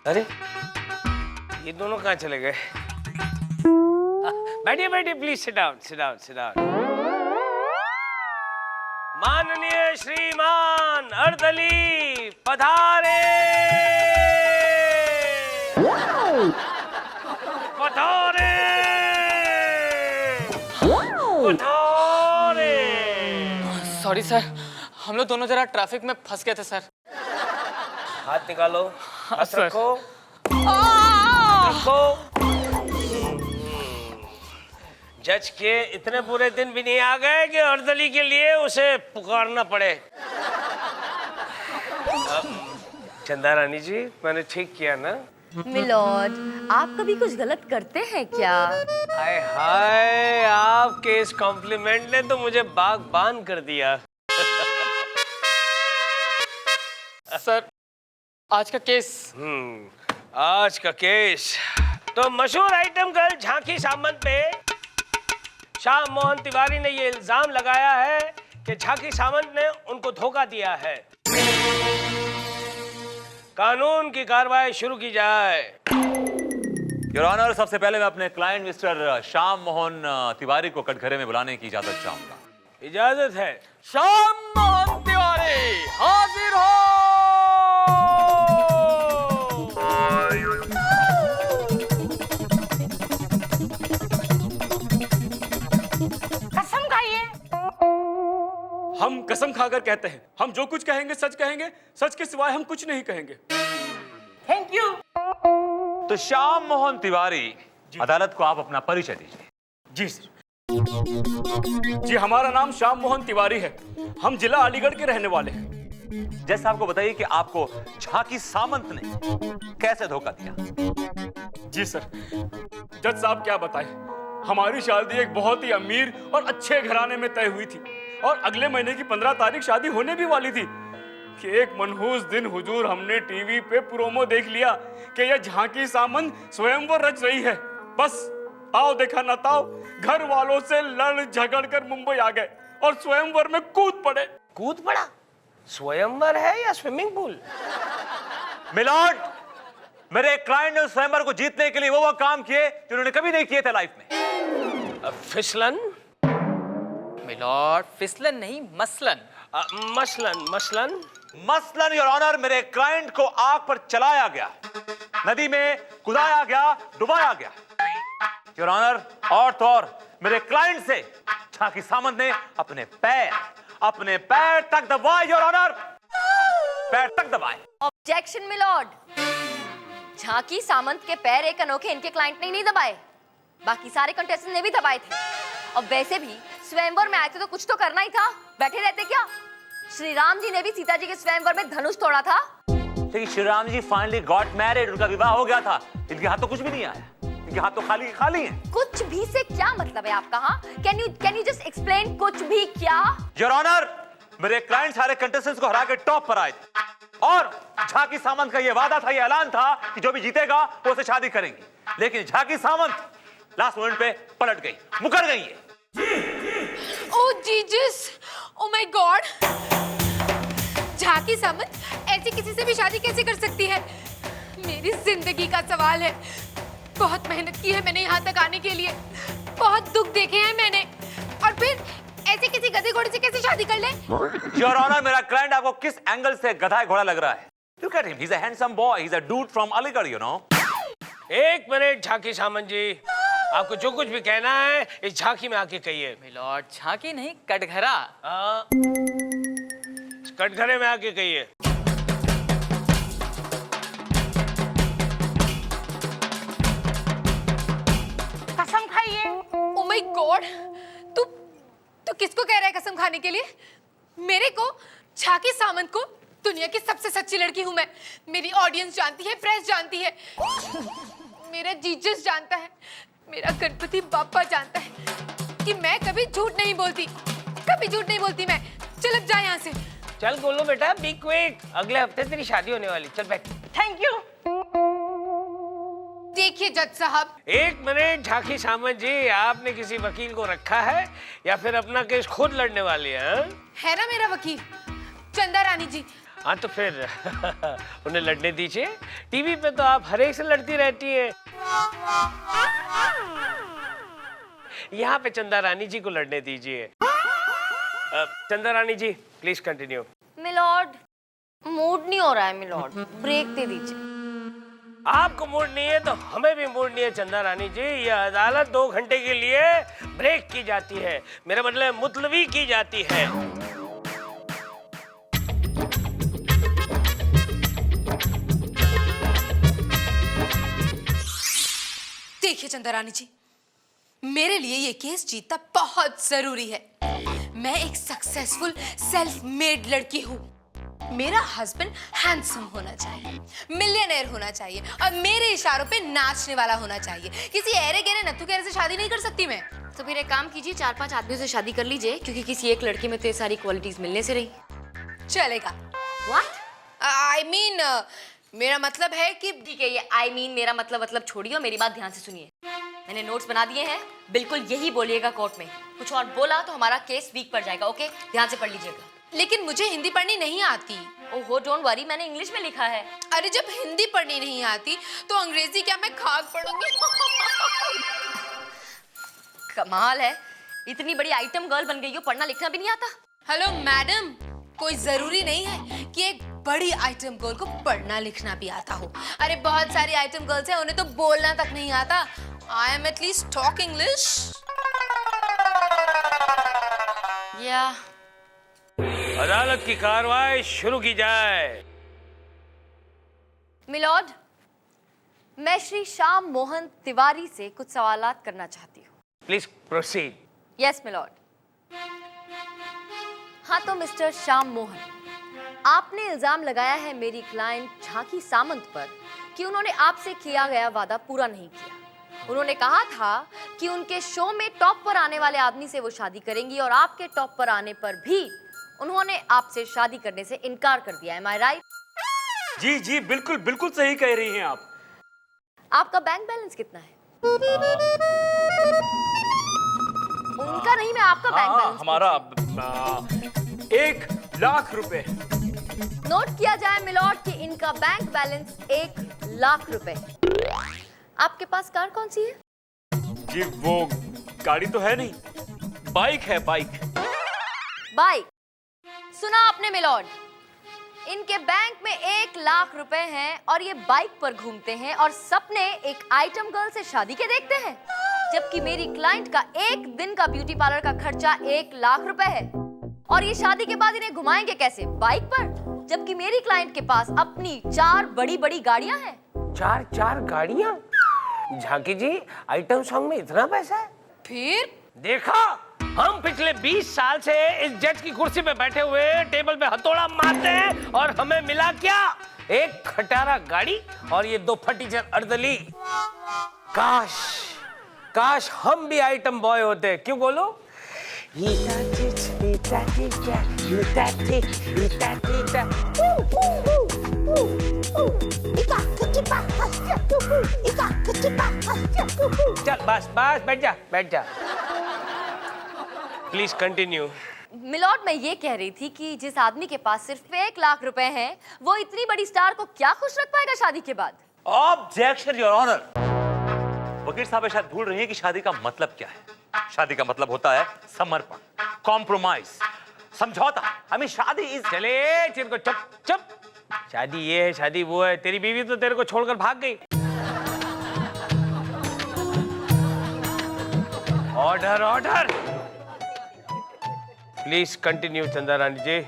अरे ये दोनों कहाँ चले गए? बैठिए बैठिए, please sit down sit down sit down. माननीय श्रीमान अर्दली पधारे पधारे पधारे। सॉरी सर, हम लोग दोनों जरा ट्रैफिक में फंस गए थे सर। हाथ निकालो, हाथ सर। रखो रखो। जज के इतने बुरे दिन भी नहीं आ गए कि अर्दली के लिए उसे पुकारना पड़े। चंदा रानी जी, मैंने ठीक किया ना? मिलॉर्ड, आप कभी कुछ गलत करते हैं क्या? हाय हाय, आपके इस कॉम्प्लीमेंट ने तो मुझे बागबान कर दिया। सर, आज का केस। आज का केस तो मशहूर आइटम गर्ल झांकी सामंत पे श्याम मोहन तिवारी ने ये इल्जाम लगाया है कि झांकी सामंत ने उनको धोखा दिया है। कानून की कार्रवाई शुरू की जाए। योर ऑनर, सबसे पहले मैं अपने क्लाइंट मिस्टर श्याम मोहन तिवारी को कटघरे में बुलाने की इजाजत चाहूंगा। इजाजत है। श्याम मोहन तिवारी हाजिर हो। कसम खाइए। हम कसम खाकर कहते हैं, हम जो कुछ कहेंगे सच कहेंगे, सच के सिवाय हम कुछ नहीं कहेंगे। Thank you. तो श्याम मोहन तिवारी, अदालत को आप अपना परिचय दीजिए। जी सर। जी, हमारा नाम श्याम मोहन तिवारी है। हम जिला अलीगढ़ के रहने वाले हैं। जज साहब को बताइए कि आपको झांकी सामंत ने कैसे धोखा दिया। जी सर, जज साहब क्या बताएं, हमारी शादी एक बहुत ही अमीर और अच्छे घराने में तय हुई थी और अगले महीने की 15 तारीख शादी होने भी वाली थी कि एक मनहूस दिन हुजूर हमने टीवी पे प्रोमो देख लिया कि यह झांकी सामंत स्वयंवर रच रही है। बस आओ देखा ना ताओ, घर वालों से लड़ झगड़ कर मुंबई आ गए और स्वयंवर में कूद पड़े। कूद पड़ा? स्वयंवर है या स्विमिंग पूल? मिलॉर्ड, मेरे क्लाइंट ने स्वयंवर को जीतने के लिए वो काम किए जो उन्होंने कभी नहीं किए थे लाइफ में। फिसलन? मिलॉर्ड, फिसलन नहीं, मसलन। मसलन मसलन मसलन योर ऑनर, मेरे क्लाइंट को आग पर चलाया गया, नदी में कुदाया गया, डुबाया गया। योर ऑनर, और तो और मेरे क्लाइंट से झांकी सामंत ने अपने पैर तक दबाए। योर ऑनर, पैर तक दबाए। Objection milord. झांकी सामंत के पैर एक अनोखे इनके क्लाइंट ने नहीं दबाए, बाकी सारे कंटेस्टेंट ने भी दबाए थे। और वैसे भी स्वयंवर में आए थे तो कुछ तो करना ही था, बैठे रहते क्या? श्री राम जी ने भी सीता जी के स्वयंवर में धनुष तोड़ा था। लेकिन Shri Ram ji finally got married, उनका विवाह हो गया था। इनके हाथ तो कुछ भी नहीं आया, इनके हाथ तो खाली खाली हैं। कुछ भी से क्या मतलब है आपका? हाँ, कैन यू जस्ट एक्सप्लेन कुछ भी क्या? योर ऑनर, मेरे क्लाइंट सारे कंटेस्टेंट्स को हरा के टॉप पर आए थे और झांकी सामंत का ये वादा था, ये ऐलान था कि जो भी जीतेगा वो उससे शादी करेंगे। लेकिन झांकी सामंत लास्ट मोमेंट पे पलट गई, मुकर गई है। ओह जीसस, ओह माय गॉड, झांकी सामंत ऐसी किसी से भी शादी कैसे कर सकती है? मेरी जिंदगी का सवाल है। बहुत मेहनत की है मैंने यहाँ तक आने के लिए, बहुत दुख देखे हैं मैंने, और फिर ऐसे किसी गधे घोड़े से कैसे शादी कर ले? योर ऑनर, मेरा क्लाइंट आपको किस एंगल से गधा घोड़ा लग रहा है? Look at him, he's a handsome boy, he's a dude from Aligarh, you know. एक मिनट झांकी सामंत जी, आपको जो कुछ भी कहना है इस झांकी में आके कहिए। मिलॉर्ड, झांकी नहीं, कटघरा। कटघरे में आके कहिए। कसम खाइए। ओह माय गॉड, तू किसको कह रहा है कसम खाने के लिए? मेरे को, झांकी सामंत को, दुनिया की सबसे सच्ची लड़की हूं मैं। मेरी ऑडियंस जानती है, प्रेस जानती है, मेरा जीसस जानता है, मेरा गणपति बाप्पा जानता है कि मैं कभी झूठ नहीं बोलती, कभी झूठ नहीं बोलती मैं। चल अब जा यहाँ से। चल बोलो बेटा, बी क्विक, अगले हफ्ते तेरी शादी होने वाली। चल बैठ। Thank you. देखिए जज साहब, एक मिनट झांकी सामंत जी, आपने किसी वकील को रखा है या फिर अपना केस खुद लड़ने वाली है? है ना मेरा वकील चंदा रानी जी। हाँ तो फिर उन्हें लड़ने दीजिए। टीवी पे तो आप हर एक से लड़ती रहती हैं। यहाँ पे चंदा रानी जी को लड़ने दीजिए। चंदा रानी जी प्लीज कंटिन्यू। मिलॉर्ड, मूड नहीं हो रहा है मिलॉर्ड, ब्रेक दे दीजिए। आपको मूड नहीं है तो हमें भी मूड नहीं है चंदा रानी जी। ये अदालत 2 घंटे के लिए ब्रेक की जाती है, मेरा मतलब मुतलवी की जाती है। देखिए चंदा रानी जी, मेरे लिए ये केस जीतना बहुत जरूरी है। मैं एक सक्सेसफुल सेल्फ मेड लड़की हूँ। मेरा हस्बैंड हैंडसम होना चाहिए, मिलियनेयर होना चाहिए और मेरे इशारों पे नाचने वाला होना चाहिए। किसी ऐरे गहरे नत्थु गहरे से शादी नहीं कर सकती मैं। तो फिर एक काम कीजिए, 4-5 आदमियों से शादी कर लीजिए, क्योंकि किसी एक लड़की में तो ये सारी क्वालिटीज मिलने से रही। चलेगा। व्हाट? आई मीन मेरा मतलब है कि ठीक है, ये आई मीन मेरा मतलब छोड़िए और मेरी बात ध्यान से सुनिए। मैंने नोट्स बना दिए हैं, बिल्कुल यही बोलिएगा कोर्ट में। कुछ और बोला तो हमारा केस वीक पड़ जाएगा। ओके, ध्यान से पढ़ लीजिएगा। लेकिन मुझे हिंदी पढ़नी नहीं आती। ओहो डोंट वरी, मैंने इंग्लिश में लिखा है। अरे जब हिंदी पढ़नी नहीं आती तो अंग्रेजी क्या मैं खाक पढ़ूंगी? कमाल है, इतनी बड़ी आइटम गर्ल बन गई हो, पढ़ना लिखना भी नहीं आता। हेलो मैडम, कोई जरूरी नहीं है कि एक बड़ी आइटम गर्ल को पढ़ना लिखना भी आता हो। अरे बहुत सारी आइटम गर्ल्स हैं, उन्हें तो बोलना तक नहीं आता। I am at least talk English. या अदालत की कार्रवाई शुरू की जाए। मिलॉर्ड, मैं श्री श्याम मोहन तिवारी से कुछ सवालात करना चाहती हूँ। Please proceed. Yes milord. हाँ तो मिस्टर श्याम मोहन, आपने इल्जाम लगाया है मेरी क्लाइंट झांकी सामंत पर कि उन्होंने आपसे किया गया वादा पूरा नहीं किया। उन्होंने कहा था कि उनके शो में टॉप पर आने वाले आदमी से वो शादी करेंगी और आपके टॉप पर आने पर भी उन्होंने आपसे शादी करने से इनकार कर दिया। एम आई राइट? जी जी बिल्कुल बिल्कुल सही कह रही हैं आप। आपका बैंक बैलेंस कितना है? उनका नहीं, मैं आपका बैंक बैलेंस। हमारा 1 लाख रुपए। नोट किया जाए मिलॉर्ड कि इनका बैंक बैलेंस 1 लाख रुपए। आपके पास कार कौन सी है? जी वो गाड़ी तो है नहीं, बाइक है, बाइक। बाइक? सुना आपने मिलॉर्ड, इनके बैंक में 1 लाख रुपए हैं और ये बाइक पर घूमते हैं और सपने एक आइटम गर्ल से शादी के देखते हैं, जबकि मेरी क्लाइंट का एक दिन का ब्यूटी पार्लर का खर्चा 1 लाख रुपए है। और ये शादी के बाद इन्हें घुमाएंगे कैसे? बाइक पर, जबकि मेरी क्लाइंट के पास अपनी 4 बड़ी बड़ी गाड़ियां हैं। 4 गाड़ियां? झांकी जी, आइटम सॉन्ग में इतना पैसा है? फिर देखा, हम पिछले 20 साल से इस जज की कुर्सी पे बैठे हुए टेबल पे हथौड़ा मारते हैं और हमें मिला क्या? 1 खटारा गाड़ी और ये 2 फटीचर अर्दली। काश हम भी आइटम बॉय होते। क्यों बोलो? चल बस बैठ जा। Please continue. मिलॉर्ड, मैं ये कह रही थी कि जिस आदमी के पास सिर्फ 1 लाख रुपए हैं, वो इतनी बड़ी स्टार को क्या खुश रख पाएगा शादी के बाद? Objection your honour. वकील साहब शायद भूल रही हैं कि शादी का मतलब क्या है। शादी का मतलब होता है समर्पण, कॉम्प्रोमाइज, समझौता। हमें शादी इज। चले तेरे को चुप। शादी ये है, शादी वो है। तेरी बीवी तो तेरे को छोड़कर भाग गई। ऑर्डर। प्लीज कंटिन्यू चंदा रानी जी।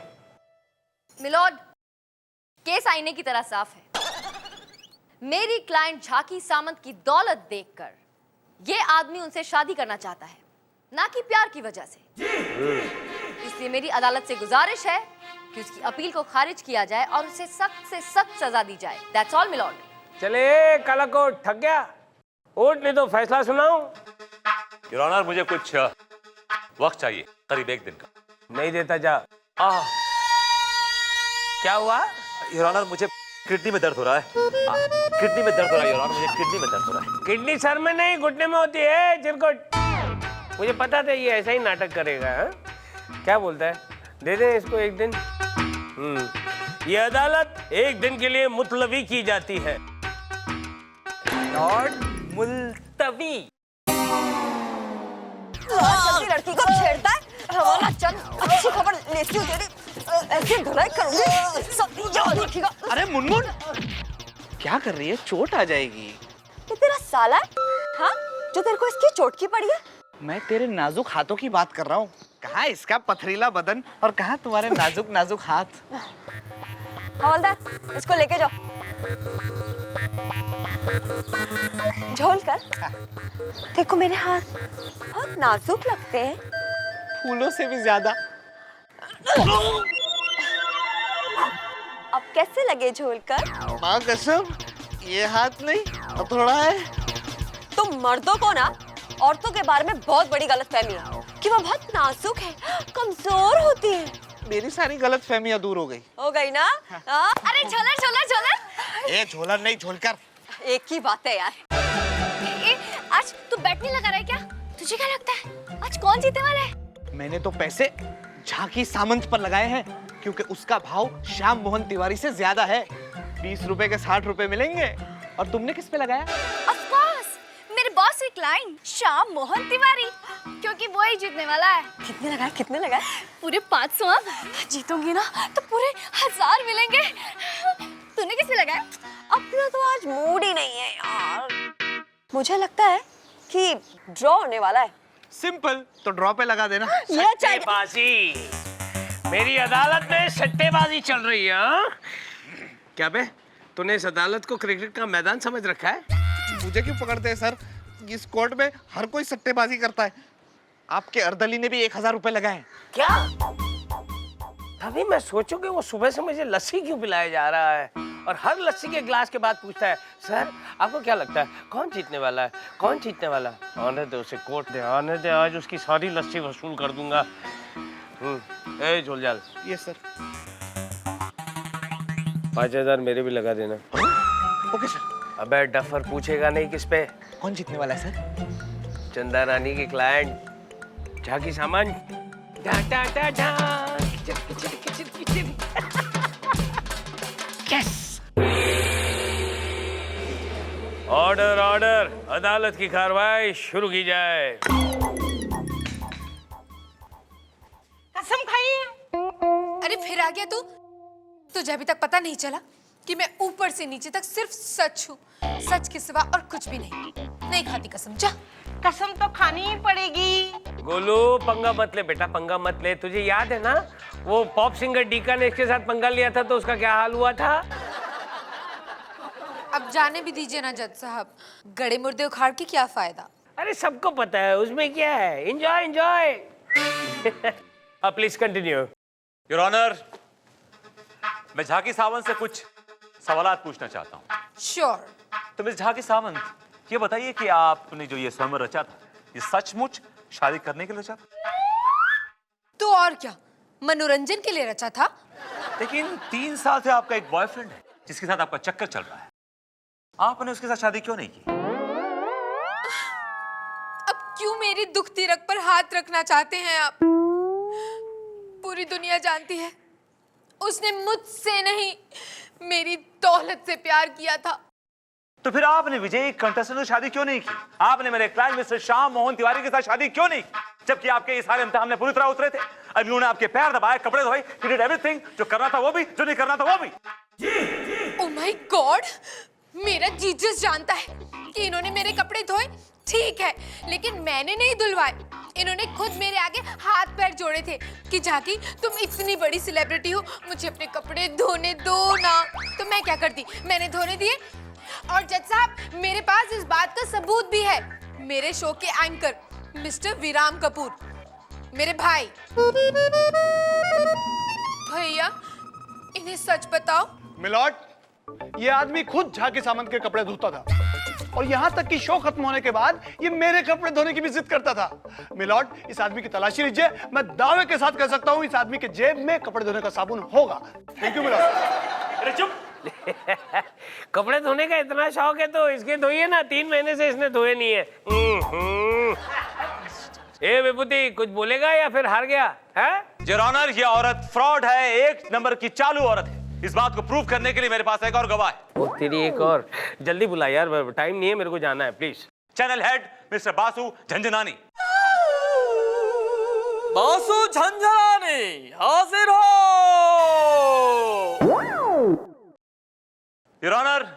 मिलॉर्ड, केस आईने की तरह साफ है। मेरी क्लाइंट झांकी सामंत की दौलत देखकर ये आदमी उनसे शादी करना चाहता है, ना कि प्यार की वजह से। इसलिए मेरी अदालत से गुजारिश है कि उसकी अपील को खारिज किया जाए और उसे सख्त से सख्त सजा दी जाए। That's all milord. चले काला कोट, थक गया? उठ, नहीं तो फैसला सुनाऊं। योर ऑनर, मुझे कुछ वक्त चाहिए, करीब 1 दिन का। नहीं देता जा। क्या हुआ? योर ऑनर, मुझे किडनी में दर्द हो रहा है। किडनी में दर्द हो रहा है योर ऑनर, मुझे किडनी में दर्द हो रहा है। किडनी सर में नहीं, घुटने में होती है चिरकुट। मुझे पता था ये ऐसा ही नाटक करेगा। हा? क्या बोलता है? दे दे इसको 1 दिन। ये अदालत एक दिन के लिए मुतलवी की जाती है। लॉर्ड मुल्तवी। लड़की को छेड़ता है। हमारा चल, अच्छी खबर लेती हूँ तेरी, ऐसे धुलाई करूंगी सब याद रखिएगा। अरे मुनमुन क्या कर रही है? चोट आ जाएगी। ये तेरा साला है, हाँ, जो तेरे को इसकी चोट की पड़ी है? मैं तेरे नाजुक हाथों की बात कर रहा हूँ। कहाँ इसका पथरीला बदन और कहाँ तुम्हारे नाजुक नाजुक हाथ। हवलदार, इसको लेके जाओ। झोल कर। देखो मेरे हाथ बहुत नाजुक लगते हैं। फूलों से भी ज्यादा। अब कैसे लगे झोल कर? माँ कसम, ये हाथ नहीं हथौड़ा है। तुम मर्दों को ना औरतों के बारे में बहुत बड़ी गलतफहमी है कि वो बहुत नाजुक है, कमजोर होती है। मेरी सारी गलत फहमियाँ दूर हो गई। हो गई ना? हाँ? अरे झोलर झोलर झोलर। ये झोलर नहीं झोलकर। एक ही बात है यार। आज तू बैट नहीं लगा रहा है क्या? तुझे क्या लगता है आज कौन जीतने वाला है? मैंने तो पैसे झांकी सामंत पर लगाए हैं क्योंकि उसका भाव श्याम मोहन तिवारी से ज्यादा है। 20 रुपए के 60 रुपए मिलेंगे। और तुमने किस पे लगाया? Of course, मेरे बॉस की क्लाइंट श्याम मोहन तिवारी, क्योंकि वो ही जीतने वाला है। कितने लगाए? कितने लगाए? पूरे 500। जीतूंगी ना तो पूरे 1000 मिलेंगे। तूने किस पे लगाया? अपना तो आज मूड ही नहीं है यार। मुझे लगता है कि ड्रॉ होने वाला है। सिंपल, तो ड्रॉ पे लगा देना। ये चाहिए। सट्टेबाजी, मेरी अदालत में सट्टेबाजी चल रही है। हाँ? क्या बे, तूने इस अदालत को क्रिकेट का मैदान समझ रखा है? मुझे क्यों पकड़ते हैं सर? इस कोर्ट में हर कोई सट्टेबाजी करता है। आपके अर्दली ने भी 1000 रुपए लगाए। क्या? तभी मैं सोचूं कि वो सुबह से मुझे लस्सी क्यों पिलाया जा रहा है और हर लस्सी के ग्लास के बाद पूछता है, सर आपको क्या लगता है कौन जीतने वाला है, कौन जीतने वाला है? आने दे उसे, कोर्ट दे, आने दे, आज उसकी सारी लस्सी वसूल कर दूंगा। ए झोलझाल, ये सर। 5000 मेरे भी लगा देना। Okay sir. अबे डफर पूछेगा नहीं किस पे? कौन जीतने वाला है सर? चंदा रानी की क्लाइंट झाकी सामंत। डा डा डा डा, किचिर किचिर किचिर किचिर। यस। ऑर्डर ऑर्डर, अदालत की कार्रवाई शुरू की जाए। कसम खाई है। अरे फिर आ गया तू? तुझे अभी तक पता नहीं चला कि मैं ऊपर से नीचे तक सिर्फ सच हूँ, सच के सिवा और कुछ भी नहीं खाती कसम। जा। कसम तो खानी ही पड़ेगी। गोलू पंगा मत ले बेटा, पंगा मत ले। तुझे याद है ना वो पॉप सिंगर डीका ने इसके साथ पंगा लिया था तो उसका क्या हाल हुआ था? अब जाने भी दीजिए ना जज साहब, गड़े मुर्दे उखाड़ के क्या फायदा? अरे सबको पता है उसमें क्या है। Enjoy enjoy. अब प्लीज कंटिन्यू। योर ऑनर, मैं झाकी सावंत से कुछ सवालात पूछना चाहता हूँ। श्योर। तो मिस झाकी सावंत, ये बताइए कि आपने जो ये स्वयंवर रचा था, ये सचमुच शादी करने के लिए रचा था? तो और क्या, मनोरंजन के लिए रचा था। लेकिन 3 साल से आपका एक बॉयफ्रेंड है जिसके साथ आपका चक्कर चल रहा है। आपने उसके साथ शादी क्यों नहीं की? अब क्यों मेरी दुखती रग पर हाथ रखना चाहते हैं आप? पूरी दुनिया जानती है उसने मुझसे नहीं मेरी दौलत से प्यार किया था। तो फिर आपने विजय कंटेस्टेंट से शादी क्यों नहीं की? आपने मेरे क्लाइंट मिस्टर श्याम मोहन तिवारी के साथ शादी क्यों नहीं की? जबकि आपके ये सारे इम्तिहान में पूरी तरह उतरे थे। अब इन्होंने आपके पैर दबाए, कपड़े धोए, he did everything, जो करना था वो भी, जो नहीं करना था वो भी। ओह माय गॉड, मेरा जीसस जानता है कि इन्होंने मेरे कपड़े धोए, ठीक है, लेकिन मैंने नहीं धुलवाए। इन्होंने खुद मेरे आगे हाथ पैर जोड़े थे कि झाकी तुम इतनी बड़ी सेलिब्रिटी हो, मुझे अपने कपड़े धोने दो ना। तो मैं क्या करती, मैंने धोने दिए। और जज साहब, मेरे पास इस बात का सबूत भी है। मेरे शो के एंकर मिस्टर विराम कपूर, मेरे भाई। भैया इन्हें सच बताओ। मिलॉर्ड, ये आदमी खुद झाकी सामंत के कपड़े धोता था और यहाँ तक कि शो खत्म होने के बाद ये मेरे कपड़े धोने की भी जिद करता था। मिलॉर्ड, इस आदमी की तलाशी लीजिए, मैं दावे के साथ कह सकता हूँ इस आदमी के जेब में कपड़े धोने का साबुन होगा। Thank you milord. अरे चुप। कपड़े धोने का इतना शौक है तो इसके धोइए ना, 3 महीने से इसने धोए नहीं है। ए विभूति, कुछ बोलेगा या फिर हार गया है? योर ऑनर, ये औरत फ्रॉड है, 1 नंबर की चालू औरत है। इस बात को प्रूव करने के लिए मेरे पास एक और गवाह है। वो तेरी एक और, जल्दी बुला यार, टाइम नहीं है, मेरे को जाना है please. Channel head mister Basu Jhanjhnani. Basu Jhanjhnani हाजिर हो। योर ऑनर,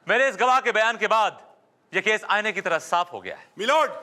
मेरे इस गवाह के बयान के बाद यह केस आईने की तरह साफ हो गया है। मिलोड,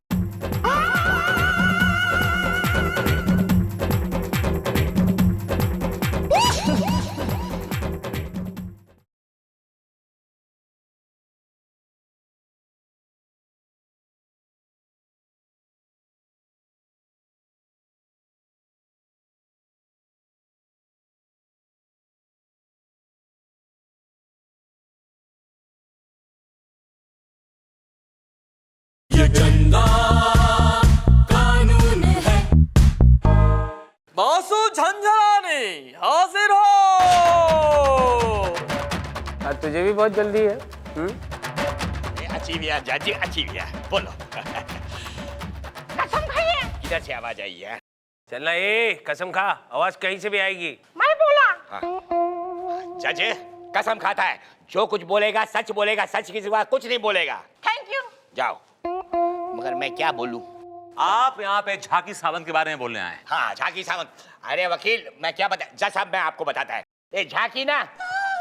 बासु झंझनानी हाजिर हो। आज तुझे भी बहुत जल्दी है। अच्छी भी है जज, अच्छी भी है। बोलो। कसम खाइए। इधर से आवाज आई है। चलना, ए कसम खा, आवाज कहीं से भी आएगी। मैं बोला। जज कसम खाता है, जो कुछ बोलेगा सच बोलेगा, सच के सिवा कुछ नहीं बोलेगा। Thank you. जाओ। मगर मैं क्या बोलूं? आप यहाँ पे झाकी सावंत के बारे में बोलने आए हैं। हाँ, झाकी सावंत। अरे वकील, मैं क्या बता, जज साहब मैं आपको बताता है। ये झाकी ना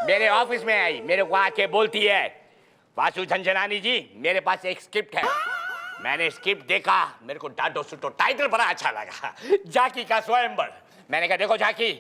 मेरे ऑफिस में आई, मेरे को आके बोलती है, बासु झंझनानी जी मेरे पास एक स्क्रिप्ट है। मैंने स्क्रिप्ट देखा, मेरे को डांटो सुटो टाइटल बड़ा अच्छा लगा, झाकी का स्वयंवर। मैंने कहा देखो झाकी,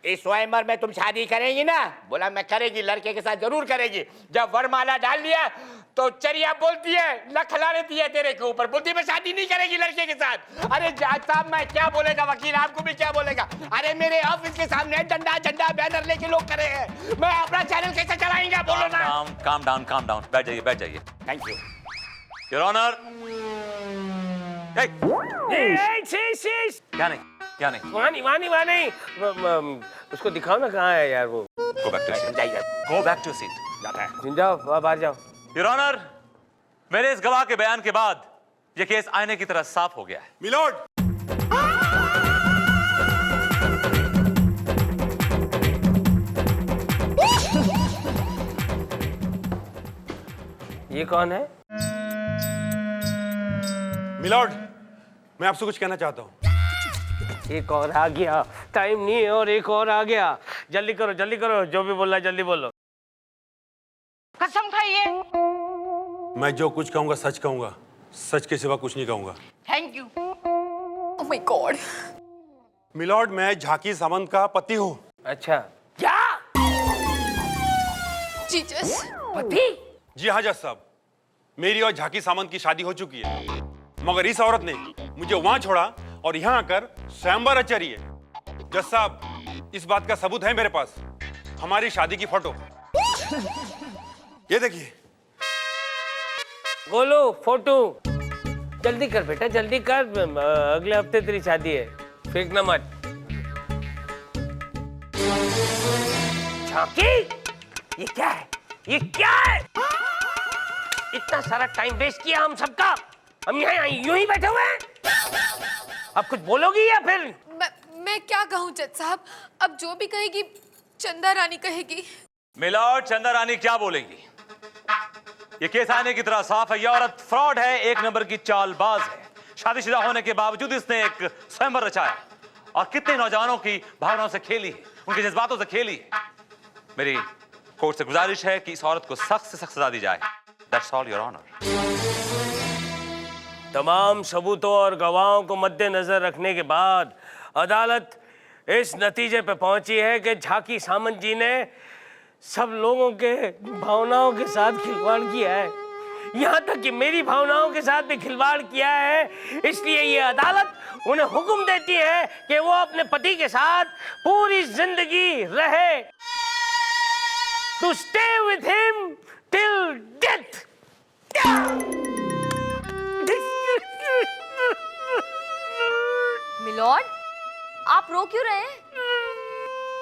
इस स्वयंवर में तुम शादी करेंगी ना? बोला मैं करेगी, लड़के के साथ जरूर करेगी। जब वरमाला डाल लिया तो चरिया बोलती है, लखला देती है तेरे के ऊपर, बोलती है मैं शादी नहीं करेगी लड़के के साथ। अरे जज साहब मैं क्या बोलेगा, वकील आपको भी क्या बोलेगा? अरे मेरे ऑफिस के सामने डंडा झंडा बैनर लेके लोग खड़े हैं, मैं अपना चैनल कैसे चलाएंगे? बोलो ना। काम डाउन, बैठ जाइए, बैठ जाइए। Thank you your honour. क्या नहीं वहाँ नहीं, उसको दिखाओ ना कहाँ है यार वो। Go back to seat, go back to seat. जाता है। जाओ, बाहर जाओ। योर ऑनर, मेरे इस गवाह के बयान के बाद यह केस आईने की तरह साफ हो गया है। मिलोड, ये कौन है? मिलोड, मैं आपसे कुछ कहना चाहता हूँ। एक और आ गया, टाइम नहीं है और एक और आ गया। जल्दी करो, जो भी बोलना है जल्दी बोलो। कसम खाइए। मैं जो कुछ कहूंगा सच कहूंगा, सच के सिवा कुछ नहीं कहूंगा। Thank you. Oh my god. Milord, मैं झाकी सामंत का पति हूँ। अच्छा, क्या जीजस। पति? जी हाँ जज साहब, मेरी और झाकी सामंत की शादी हो चुकी है, मगर इस औरत ने मुझे वहां छोड़ा और यहाँ आकर स्वयंवर रच रही है। जज साहब, इस बात का सबूत है मेरे पास, हमारी शादी की फोटो। ये देखिए। बोलो फोटो, जल्दी कर बेटा, जल्दी कर, अगले हफ्ते तेरी शादी है, फेंकना मत। झांकी, ये क्या है? इतना सारा टाइम वेस्ट किया हम सबका, हम यहाँ यूं ही बैठे हुए हैं। अब कुछ बोलोगी या फिर? मैं क्या कहूँ जज साहब, अब जो भी कहेगी चंदा रानी कहेगी। मिलॉर्ड, चंदा रानी क्या बोलेंगी? ये केस आने की तरह साफ है, ये औरत फ्रॉड है, एक नंबर की चालबाज है। शादीशुदा होने के बावजूद इसने एक स्वयंवर रचाया और कितने नौजवानों की भावनाओं से खेली है, उनके जज्बातों से खेली है। मेरी कोर्ट से गुजारिश है कि इस औरत को सख्त से सख्त सजा दी जाए। That's all your honour. तमाम सबूतों और गवाहों को मद्देनजर रखने के बाद अदालत इस नतीजे पर पहुंची है कि झाकी सामंत जी ने सब लोगों के भावनाओं के साथ खिलवाड़ किया है, यहाँ तक कि मेरी भावनाओं के साथ भी खिलवाड़ किया है। इसलिए ये अदालत उन्हें हुक्म देती है कि वो अपने पति के साथ पूरी जिंदगी रहे, to stay with him till death. Milord, आप रो क्यों रहे हैं?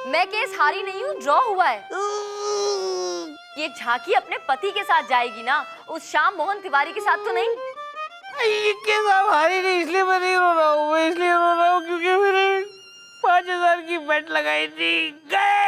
मैं केस हारी नहीं हूँ, ड्रॉ हुआ है। ये झांकी अपने पति के साथ जाएगी ना, उस श्याम मोहन तिवारी के साथ तो नहीं। ये केस आप हारी नहीं, इसलिए मैं नहीं रो रहा हूँ, मैं इसलिए रो रहा हूँ क्योंकि मैंने 5,000 की बेट लगाई थी, गए।